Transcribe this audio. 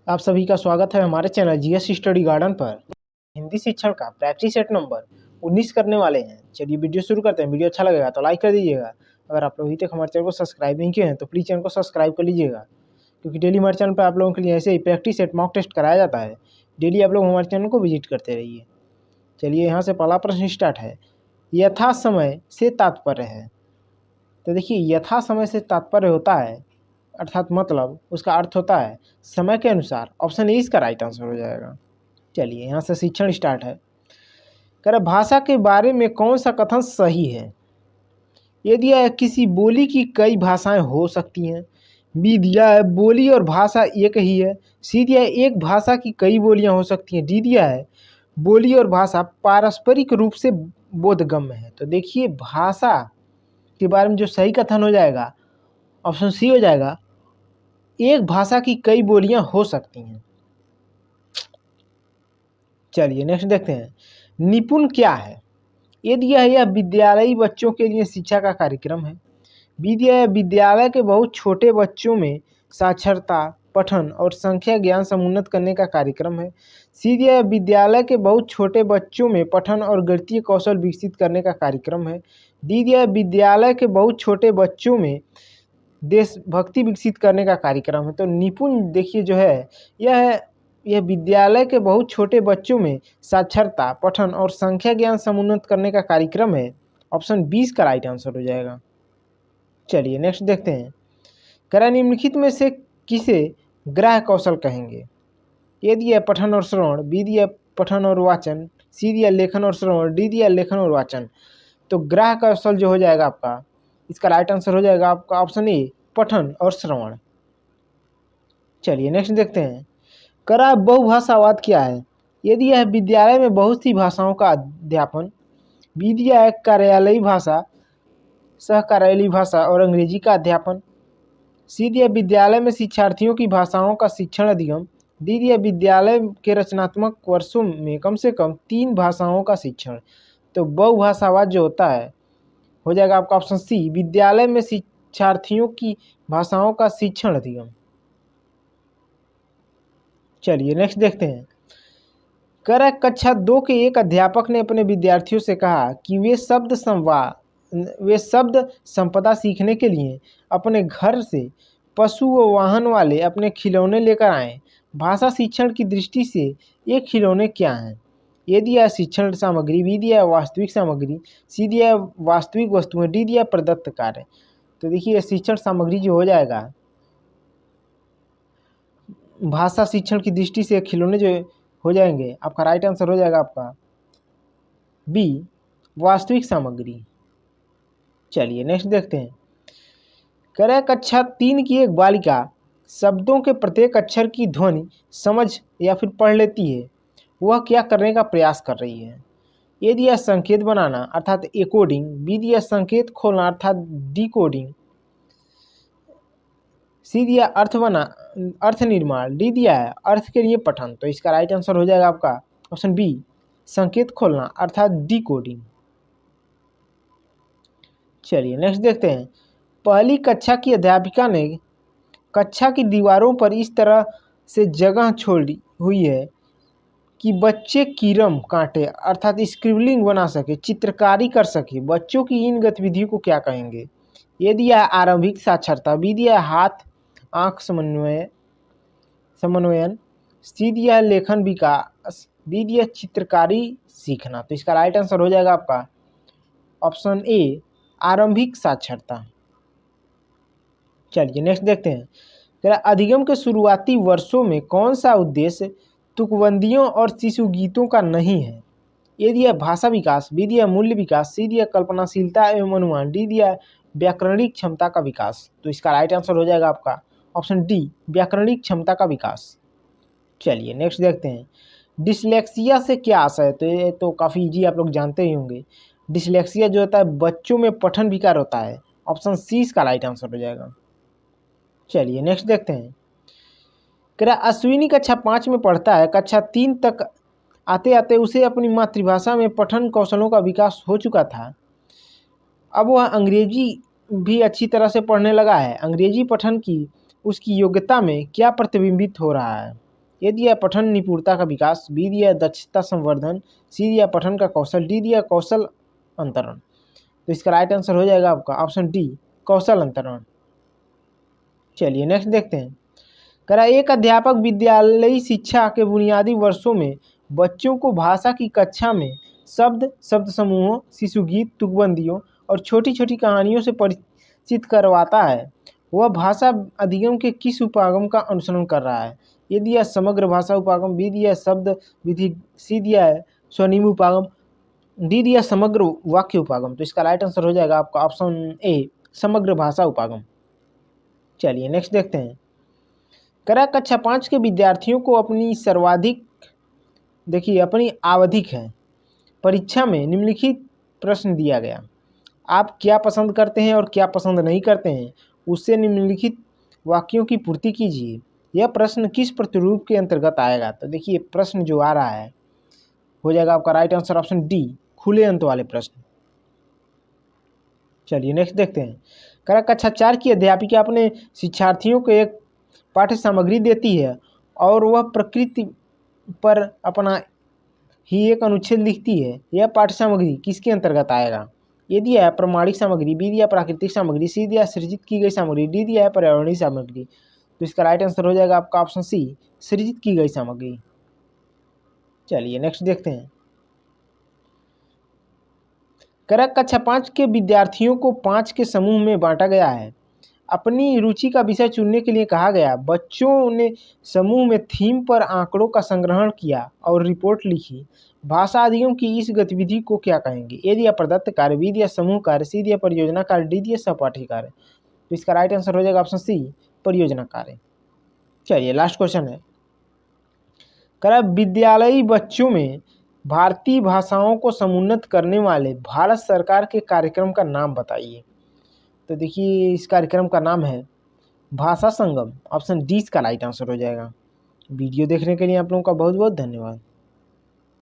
आप सभी का स्वागत है हमारे चैनल जीएस स्टडी गार्डन पर। हिंदी शिक्षण का प्रैक्टिस सेट नंबर 19 करने वाले हैं। चलिए वीडियो शुरू करते हैं। वीडियो अच्छा लगेगा तो लाइक कर दीजिएगा। अगर आप लोग अभी तक हमारे चैनल को सब्सक्राइब नहीं किए हैं तो प्लीज़ चैनल को सब्सक्राइब कर लीजिएगा, क्योंकि डेली हमारे चैनल पर आप लोगों के लिए ऐसे ही प्रैक्टिस सेट मॉक टेस्ट कराया जाता है। डेली आप लोग हमारे चैनल को विजिट करते रहिए। चलिए यहाँ से पहला प्रश्न स्टार्ट है। यथा समय से तात्पर्य है। तो देखिए, यथा समय से तात्पर्य होता है अर्थात मतलब उसका अर्थ होता है समय के अनुसार। ऑप्शन ए इसका राइट आंसर हो जाएगा। चलिए यहाँ से शिक्षण स्टार्ट है। कह रहा भाषा के बारे में कौन सा कथन सही है। यदि यह किसी बोली की कई भाषाएं हो सकती हैं। बी दिया है बोली और भाषा एक ही है। सी दिया है एक भाषा की कई बोलियां हो सकती हैं। डी दिया है बोली और भाषा पारस्परिक रूप से बोधगम्य है। तो देखिए, भाषा के बारे में जो सही कथन हो जाएगा ऑप्शन सी हो जाएगा, एक भाषा की कई बोलियां हो सकती हैं। चलिए नेक्स्ट देखते हैं। निपुण क्या है। यदि यह विद्यालयी बच्चों के लिए शिक्षा का कार्यक्रम है। यह विद्यालय के बहुत छोटे बच्चों में साक्षरता, पठन और संख्या ज्ञान समुन्नत करने का कार्यक्रम है। यह विद्यालय के बहुत छोटे बच्चों में पठन और गणितीय कौशल विकसित करने का कार्यक्रम है। यह विद्यालय के बहुत छोटे बच्चों में देशभक्ति विकसित करने का कार्यक्रम है। तो निपुण देखिए जो है यह विद्यालय के बहुत छोटे बच्चों में साक्षरता, पठन और संख्या ज्ञान समुन्नत करने का कार्यक्रम है। ऑप्शन 20 का राइट आंसर हो जाएगा। चलिए नेक्स्ट देखते हैं। करा निम्नलिखित में से किसे ग्राह्य कौशल कहेंगे। ए दिया पठन और श्रवण, बी दिया पठन और वाचन, सी दिया लेखन और श्रवण, डी दिया लेखन और वाचन। तो ग्राह्य कौशल जो हो जाएगा आपका, इसका राइट आंसर हो जाएगा आपका ऑप्शन ए पठन और श्रवण। चलिए नेक्स्ट देखते हैं। करा बहुभाषावाद क्या है। यदि यह विद्यालय में बहुत सी भाषाओं का अध्यापन। बी दिया है कार्यालयी भाषा, सह कार्यालयी भाषा और अंग्रेजी का अध्यापन। सी दिया विद्यालय में शिक्षार्थियों की भाषाओं का शिक्षण अधिगम। डी दिया विद्यालय के रचनात्मक वर्षों में कम से कम 3 भाषाओं का शिक्षण। तो बहुभाषावाद जो होता है हो जाएगा आपका ऑप्शन सी, विद्यालय में शिक्षार्थियों की भाषाओं का शिक्षण अधिगम। चलिए नेक्स्ट देखते हैं। कर कक्षा 2 के एक अध्यापक ने अपने विद्यार्थियों से कहा कि वे शब्द संपदा सीखने के लिए अपने घर से पशु व वाहन वाले अपने खिलौने लेकर आएं। भाषा शिक्षण की दृष्टि से ये खिलौने क्या हैं। ए दिया शिक्षण सामग्री, बी दिया वास्तविक सामग्री, सी दिया वास्तविक वस्तुएं, डी दिया प्रदत्त कार्य। तो देखिए, शिक्षण सामग्री जो हो जाएगा भाषा शिक्षण की दृष्टि से खिलौने जो हो जाएंगे, आपका राइट आंसर हो जाएगा आपका बी वास्तविक सामग्री। चलिए नेक्स्ट देखते हैं। कह कक्षा 3 की एक बालिका शब्दों के प्रत्येक अक्षर की ध्वनि समझ या फिर पढ़ लेती है। वह क्या करने का प्रयास कर रही है। ए दिया संकेत बनाना अर्थात एकोडिंग, बी दिया संकेत खोलना अर्थात डिकोडिंग, सी दिया अर्थ निर्माण, डी दिया है अर्थ के लिए पठन। तो इसका राइट आंसर हो जाएगा आपका ऑप्शन बी संकेत खोलना अर्थात डिकोडिंग। चलिए नेक्स्ट देखते हैं। पहली कक्षा की अध्यापिका ने कक्षा की दीवारों पर इस तरह से जगह छोड़ी हुई है कि बच्चे कीरम काटे अर्थात स्क्रिबलिंग बना सके, चित्रकारी कर सके। बच्चों की इन गतिविधियों को क्या कहेंगे। ये दिया है आरंभिक साक्षरता, बी दिया है हाथ आंख समन्वयन, सी दिया है लेखन विकास, डी दिया चित्रकारी सीखना। तो इसका राइट आंसर हो जाएगा आपका ऑप्शन ए आरंभिक साक्षरता। चलिए नेक्स्ट देखते हैं। अधिगम के शुरुआती वर्षों में कौन सा उद्देश्य तुकबंदियों और शिशु गीतों का नहीं है। ए दिया भाषा विकास, बी दिया मूल्य विकास, सी दिया कल्पनाशीलता एवं अनुमान, डी दिया व्याकरणिक क्षमता का विकास। तो इसका राइट आंसर हो जाएगा आपका ऑप्शन डी व्याकरणिक क्षमता का विकास। चलिए नेक्स्ट देखते हैं। डिसलेक्सिया से क्या आशय है। तो ये तो काफ़ी इजी, आप लोग जानते ही होंगे। डिसलेक्सिया जो होता है बच्चों में पठन विकार होता है। ऑप्शन सी इसका राइट आंसर हो जाएगा। चलिए नेक्स्ट देखते हैं। कह अश्विनी कक्षा 5 में पढ़ता है। कक्षा 3 तक आते आते उसे अपनी मातृभाषा में पठन कौशलों का विकास हो चुका था। अब वह अंग्रेजी भी अच्छी तरह से पढ़ने लगा है। अंग्रेजी पठन की उसकी योग्यता में क्या प्रतिबिंबित हो रहा है। ए दिया है पठन निपुणता का विकास, बी दिया है दक्षता संवर्धन, सी दिया है पठन का कौशल, डी दिया है कौशल अंतरण। तो इसका राइट आंसर हो जाएगा आपका ऑप्शन डी, कौशल अंतरण। चलिए नेक्स्ट देखते हैं। करा एक अध्यापक विद्यालयी शिक्षा के बुनियादी वर्षों में बच्चों को भाषा की कक्षा में शब्द, शब्द समूहों, शिशु गीत, तुकबंदियों और छोटी छोटी कहानियों से परिचित करवाता है। वह भाषा अधिगम के किस उपागम का अनुसरण कर रहा है? ये दिया है समग्र भाषा उपागम, बी दिया है शब्द विधि, सी दिया है स्वनिम उपागम, डी दिया समग्र वाक्य उपागम। तो इसका राइट आंसर हो जाएगा आपका ऑप्शन ए, समग्र भाषा उपागम। चलिए नेक्स्ट देखते हैं। करा कक्षा 5 के विद्यार्थियों को अपनी सर्वाधिक देखिए अपनी आवधिक है परीक्षा में निम्नलिखित प्रश्न दिया गया। आप क्या पसंद करते हैं और क्या पसंद नहीं करते हैं, उससे निम्नलिखित वाक्यों की पूर्ति कीजिए। यह प्रश्न किस प्रतिरूप के अंतर्गत आएगा? तो देखिए प्रश्न जो आ रहा है हो जाएगा आपका राइट आंसर ऑप्शन डी, खुले अंत वाले प्रश्न। चलिए नेक्स्ट देखते हैं। करा कक्षा 4 की अध्यापिका अपने शिक्षार्थियों को एक पाठ्य सामग्री देती है और वह प्रकृति पर अपना ही एक अनुच्छेद लिखती है। यह पाठ्य सामग्री किसके अंतर्गत आएगा? ये दिया है प्रमाणिक सामग्री, बी दिया प्राकृतिक सामग्री, सी दिया सृजित की गई सामग्री, डी दिया है पर्यावरणीय सामग्री। तो इसका राइट आंसर हो जाएगा आपका ऑप्शन सी, सृजित की गई सामग्री। चलिए नेक्स्ट देखते हैं। करा कक्षा 5 के विद्यार्थियों को 5 के समूह में बांटा गया है। अपनी रुचि का विषय चुनने के लिए कहा गया। बच्चों ने समूह में थीम पर आंकड़ों का संग्रहण किया और रिपोर्ट लिखी। भाषा अधिगम की इस गतिविधि को क्या कहेंगे? ए दिया प्रदत्त कार्य, बी दिया समूह कार्य, सी दिया परियोजना कार्य, डी दिया सहपाठी कार्य। तो इसका राइट आंसर हो जाएगा ऑप्शन सी, परियोजना कार्य। चलिए लास्ट क्वेश्चन है। करा विद्यालयी बच्चों में भारतीय भाषाओं को समुन्नत करने वाले भारत सरकार के कार्यक्रम का नाम बताइए। तो देखिए इस कार्यक्रम का नाम है भाषा संगम। ऑप्शन डी इसका राइट आंसर हो जाएगा। वीडियो देखने के लिए आप लोगों का बहुत बहुत धन्यवाद।